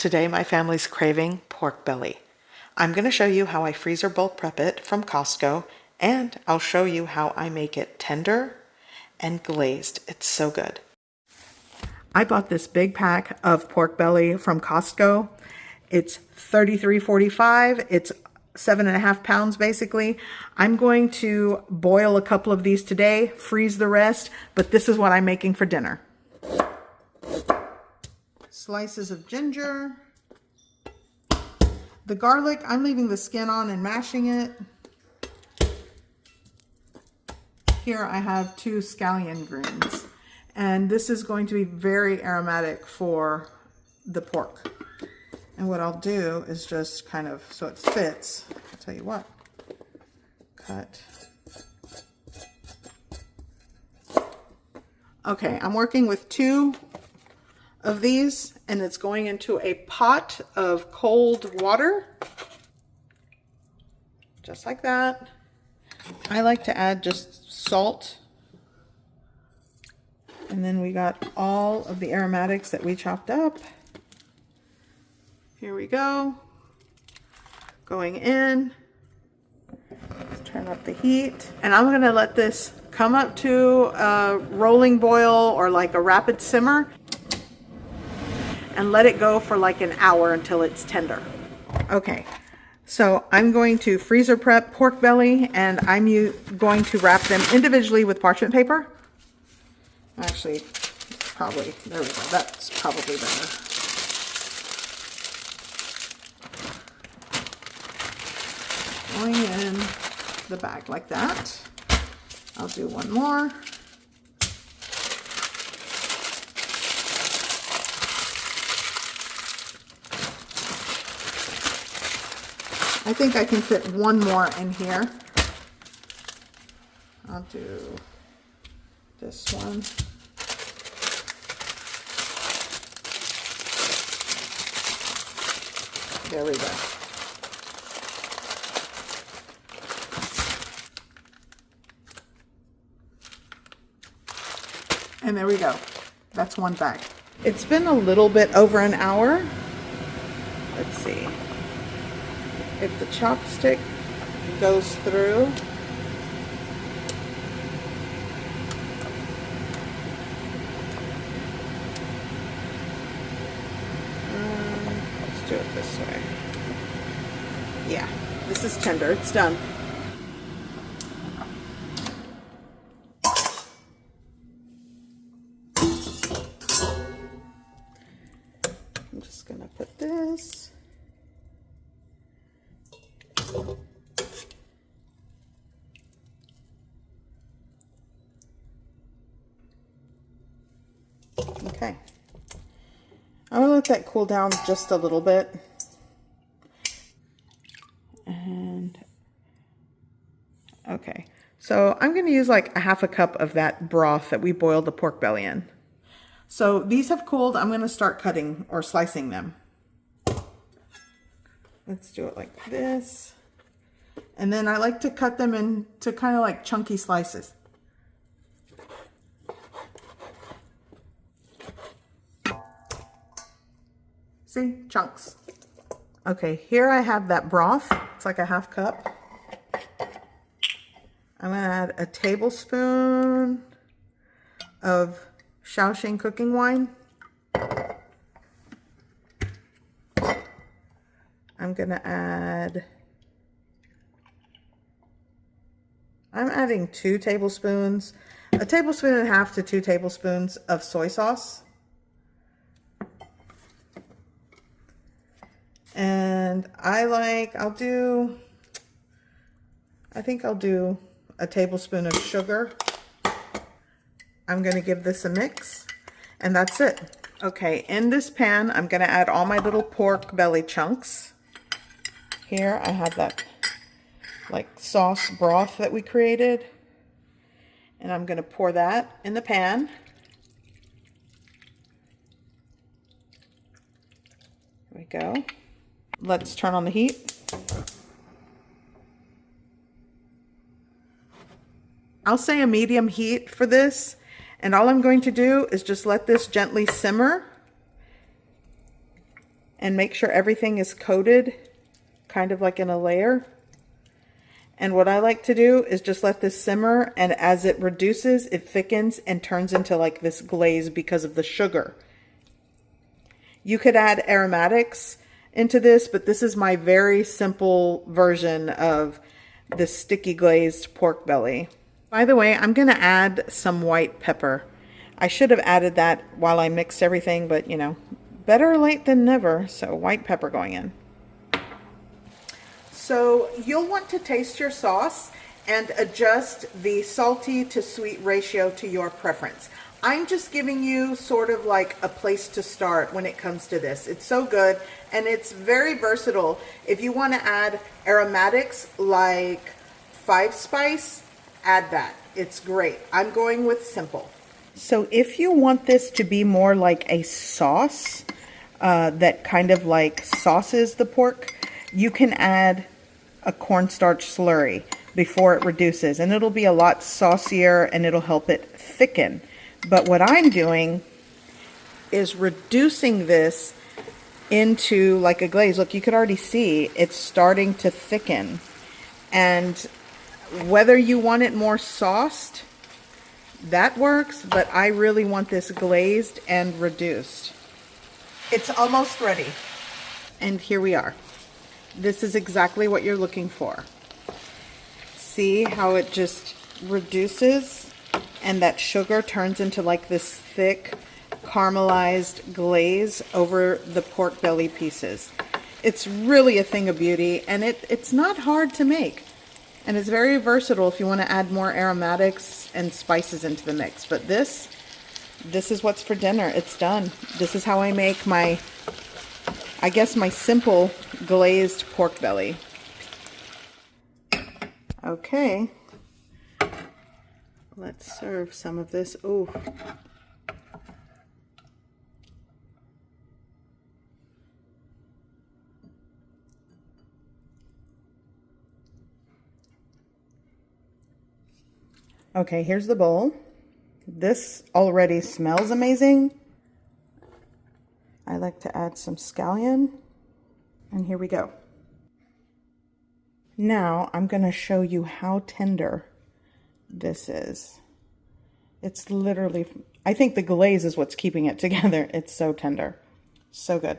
Today my family's craving pork belly. I'm going to show you how I freezer bulk prep it from Costco, and I'll show you how I make it tender and glazed. It's so good. I bought this big pack of pork belly from Costco. It's $33.45. It's 7.5 pounds basically. I'm going to boil a couple of these today, freeze the rest, but this is what I'm making for dinner. Slices of ginger. The garlic, I'm leaving the skin on and mashing it. Here I have 2 scallion greens, and this is going to be very aromatic for the pork. And what I'll do is just kind of, so it fits, I'll tell you what, cut. Okay, I'm working with 2 of these, and it's going into a pot of cold water, just like that. I like to add just salt, and then we got all of the aromatics that we chopped up. Here we go, going in. Let's turn up the heat, and I'm gonna let this come up to a rolling boil or like a rapid simmer, and let it go for like an hour until it's tender. Okay, so I'm going to freezer prep pork belly, and I'm going to wrap them individually with parchment paper. Actually, probably, there we go, that's probably better. Going in the bag like that. I'll do one more. I think I can fit one more in here. I'll do this one. There we go. And there we go. That's one bag. It's been a little bit over an hour. Let's see. If the chopstick goes through, let's do it this way. Yeah, this is tender. It's done. I'm just gonna put this. Okay, I'm gonna let that cool down just a little bit. And okay, so I'm gonna use like a half a cup of that broth that we boiled the pork belly in. So these have cooled. I'm gonna start cutting or slicing them. Let's do it like this. And then I like to cut them into kind of like chunky slices. See, chunks. Okay, here I have that broth. It's like a half cup. I'm gonna add a tablespoon of Shaoxing cooking wine. I'm adding 2 tablespoons, a tablespoon and a half to 2 tablespoons of soy sauce. And I think I'll do a tablespoon of sugar. I'm gonna give this a mix, and that's it. Okay, in this pan, I'm gonna add all my little pork belly chunks. Here I have that like sauce broth that we created, and I'm gonna pour that in the pan. There we go. Let's turn on the heat. I'll say a medium heat for this, and all I'm going to do is just let this gently simmer and make sure everything is coated kind of like in a layer. And what I like to do is just let this simmer, and as it reduces, it thickens and turns into like this glaze because of the sugar. You could add aromatics into this, but this is my very simple version of the sticky glazed pork belly. By the way, I'm gonna add some white pepper. I should have added that while I mixed everything, but you know, better late than never. So white pepper going in. So you'll want to taste your sauce and adjust the salty to sweet ratio to your preference. I'm just giving you sort of like a place to start when it comes to this. It's so good and it's very versatile. If you want to add aromatics like 5-spice, add that. It's great. I'm going with simple. So if you want this to be more like a sauce that kind of like sauces the pork, you can add a cornstarch slurry before it reduces, and it'll be a lot saucier and it'll help it thicken. But what I'm doing is reducing this into like a glaze. Look, you could already see it's starting to thicken. And whether you want it more sauced, that works, but I really want this glazed and reduced. It's almost ready. And here we are. This is exactly what you're looking for. See how it just reduces and that sugar turns into like this thick caramelized glaze over the pork belly pieces. It's really a thing of beauty, and it's not hard to make. And it's very versatile if you want to add more aromatics and spices into the mix. But this is what's for dinner. It's done. This is how I make my, I guess, my simple glazed pork belly. Okay. Let's serve some of this. Ooh. Okay, here's the bowl. This already smells amazing. I like to add some scallion, and here we go. Now I'm going to show you how tender this is. It's literally, I think the glaze is what's keeping it together. It's so tender. So good.